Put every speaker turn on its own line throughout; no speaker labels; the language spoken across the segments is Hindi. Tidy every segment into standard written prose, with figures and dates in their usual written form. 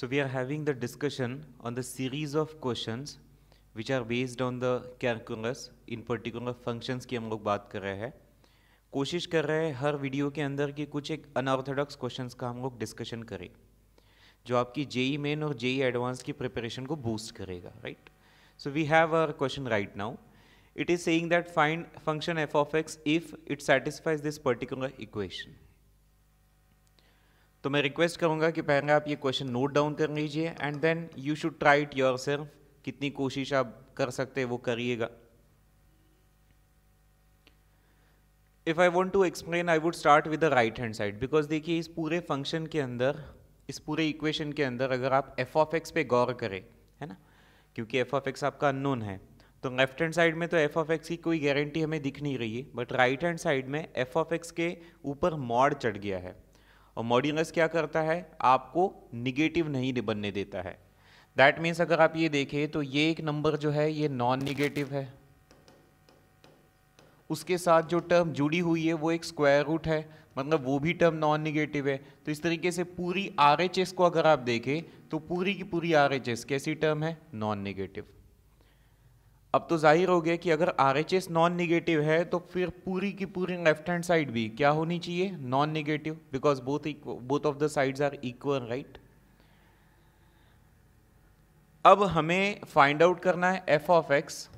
So we are having the discussion on the series of questions which are based on the calculus, in particular functions की हम लोग बात कर रहे हैं. कोशिश कर रहे हैं हर वीडियो के अंदर कि कुछ एक अनऑर्थोडॉक्स क्वेश्चंस का हम लोग डिस्कशन करें जो आपकी जेई मेन और जेई एडवांस की प्रिपरेशन को बूस्ट करेगा, right. So we have our question right now. It is saying that find function F of X if it satisfies this particular equation. तो मैं रिक्वेस्ट करूंगा कि पहले आप ये क्वेश्चन नोट डाउन कर लीजिए and then you should try it yourself. कितनी कोशिश आप कर सकते हैं वो करिएगा. If I want to explain I would start with the right hand side, because देखिए इस पूरे फंक्शन के अंदर, इस पूरे इक्वेशन के अंदर अगर आप एफ ऑफ एक्स पे गौर करें, है ना, क्योंकि एफ ऑफ एक्स आपका अननोन है, तो लेफ्ट हैंड साइड में तो एफ ऑफ एक्स की कोई गारंटी हमें दिख नहीं रही है, बट राइट हैंड साइड में एफ ऑफ एक्स के ऊपर मॉड चढ़ गया है. और मॉड्यूलस क्या करता है, आपको निगेटिव नहीं बनने देता है. दैट मीन्स अगर आप ये देखें तो ये एक नंबर जो है ये नॉन निगेटिव है, उसके साथ जो टर्म जुड़ी हुई है वो एक स्क्वायर रूट है, मतलब वो भी टर्म नॉन निगेटिव है. तो इस तरीके से पूरी आरएचएस को अगर आप देखें तो पूरी की पूरी आरएचएस कैसी टर्म है, नॉन निगेटिव. अब तो जाहिर हो गया कि अगर आरएचएस नॉन निगेटिव है तो फिर पूरी की पूरी लेफ्ट हैंड साइड भी क्या होनी चाहिए, non negative, because both of the sides are equal, right. अब हमें फाइंड आउट करना है एफ ऑफ एक्स.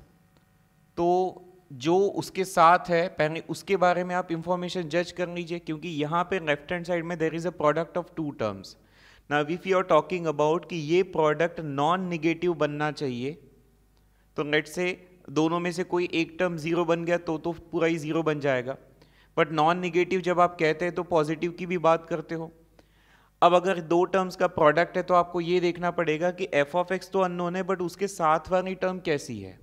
तो जो उसके साथ है पहले उसके बारे में आप इंफॉर्मेशन जज कर लीजिए, क्योंकि यहाँ पे लेफ्ट हैंड साइड में there is a product of two terms. Now if you are talking about कि ये प्रोडक्ट नॉन निगेटिव बनना चाहिए, तो लेट से दोनों में से कोई एक टर्म जीरो बन गया तो पूरा ही जीरो बन जाएगा. बट नॉन निगेटिव जब आप कहते हैं तो पॉजिटिव की भी बात करते हो. अब अगर दो टर्म्स का प्रोडक्ट है तो आपको ये देखना पड़ेगा कि एफ ऑफ एक्स तो अननोन है, बट उसके साथ वाली टर्म कैसी है.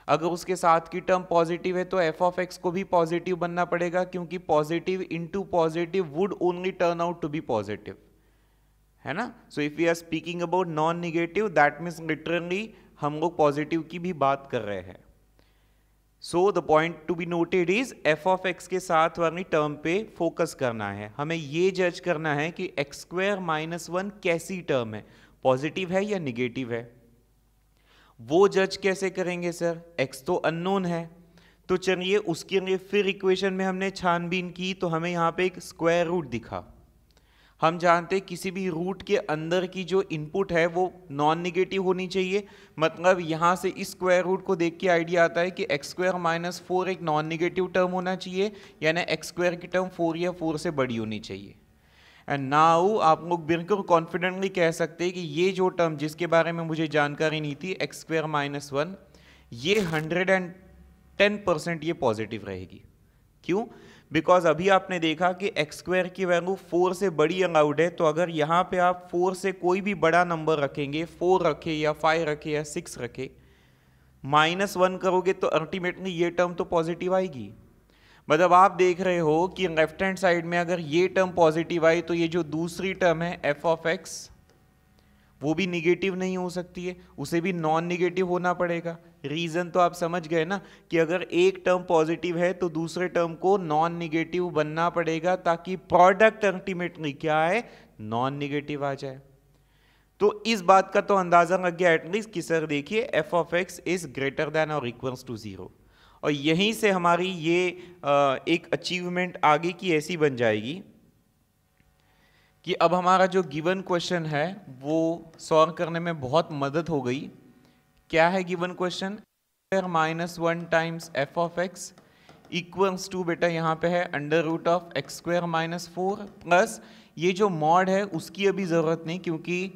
अगर उसके साथ की टर्म पॉजिटिव है तो एफ ऑफ एक्स को भी पॉजिटिव बनना पड़ेगा, क्योंकि positive into positive would only turn out to be positive, है ना. So if we are speaking about non negative that means literally हम लोग पॉजिटिव की भी बात कर रहे हैं. So the point to be noted is F of X के साथ वाली टर्म पे फोकस करना है. हमें ये जज करना है कि एक्स स्क्वायर माइनस वन कैसी टर्म है, पॉजिटिव है या निगेटिव है. वो जज कैसे करेंगे सर, एक्स तो अननोन है. तो चलिए उसके लिए फिर इक्वेशन में हमने छानबीन की तो हमें यहाँ पे एक स्क्वायर रूट दिखा. हम जानते हैं किसी भी रूट के अंदर की जो इनपुट है वो नॉन निगेटिव होनी चाहिए, मतलब यहाँ से इस स्क्वायर रूट को देख के आइडिया आता है कि एक्स स्क्वायर माइनस फोर एक नॉन निगेटिव टर्म होना चाहिए, यानी एक्स स्क्वायर की टर्म 4 या 4 से बड़ी होनी चाहिए. एंड नाउ आप लोग बिल्कुल कॉन्फिडेंटली कह सकते हैं कि ये जो टर्म जिसके बारे में मुझे जानकारी नहीं थी, एक्स स्क्वायर माइनस वन, ये 110% ये पॉजिटिव रहेगी. क्यों, बिकॉज अभी आपने देखा कि एक्स स्क्वायर की वैल्यू 4 से बड़ी अलाउड है. तो अगर यहाँ पे आप 4 से कोई भी बड़ा नंबर रखेंगे, 4 रखे या 5 रखे या 6 रखे, माइनस वन करोगे तो अल्टीमेटली ये टर्म तो पॉजिटिव आएगी. मतलब आप देख रहे हो कि लेफ्ट हैंड साइड में अगर ये टर्म पॉजिटिव आई तो ये जो दूसरी टर्म है एफ ऑफ एक्स वो भी निगेटिव नहीं हो सकती है, उसे भी नॉन निगेटिव होना पड़ेगा. रीजन तो आप समझ गए ना कि अगर एक टर्म पॉजिटिव है तो दूसरे टर्म को नॉन निगेटिव बनना पड़ेगा ताकि प्रोडक्ट अल्टीमेटली क्या है, नॉन निगेटिव आ जाए. तो इस बात का तो अंदाजा लग गया एटलीस्ट कि सर देखिए F of x is greater than और इक्वल्स टू जीरो. और यहीं से हमारी ये एक अचीवमेंट आगे की ऐसी बन जाएगी कि अब हमारा जो गिवन क्वेश्चन है वो सॉल्व करने में बहुत मदद हो गई. क्या है given question, minus one times F of X equals to, बेटा यहाँ पे है under root of X square minus four, plus ये जो मॉड है उसकी अभी ज़रूरत नहीं, क्योंकि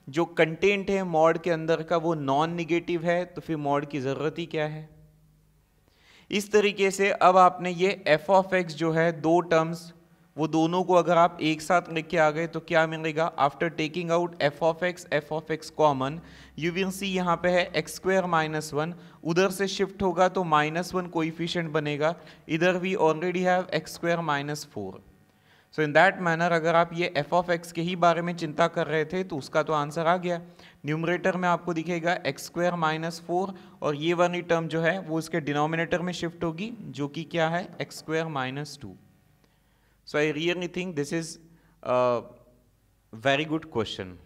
जो कंटेंट है मॉड के अंदर का वो नॉन निगेटिव है, तो फिर मॉड की ज़रूरत ही क्या है. इस तरीके से अब आपने ये एफ ऑफ एक्स जो है दो टर्म्स, वो दोनों को अगर आप एक साथ लिख के आ गए तो क्या मिलेगा, after taking out F of x common, you will see यहाँ पे है एक्स स्क्वायर माइनस वन, उधर से शिफ्ट होगा तो माइनस वन कोइफिशिएंट बनेगा, इधर we already have X square minus four. So in that manner अगर आप ये एफ ऑफ एक्स के ही बारे में चिंता कर रहे थे तो उसका तो आंसर आ गया. न्यूमरेटर में आपको दिखेगा एक्स स्क्वायर माइनस फोर, और ये वाली टर्म जो है वो इसके डिनोमिनेटर में शिफ्ट होगी जो कि क्या है, x square minus two. So I really think this is a very good question.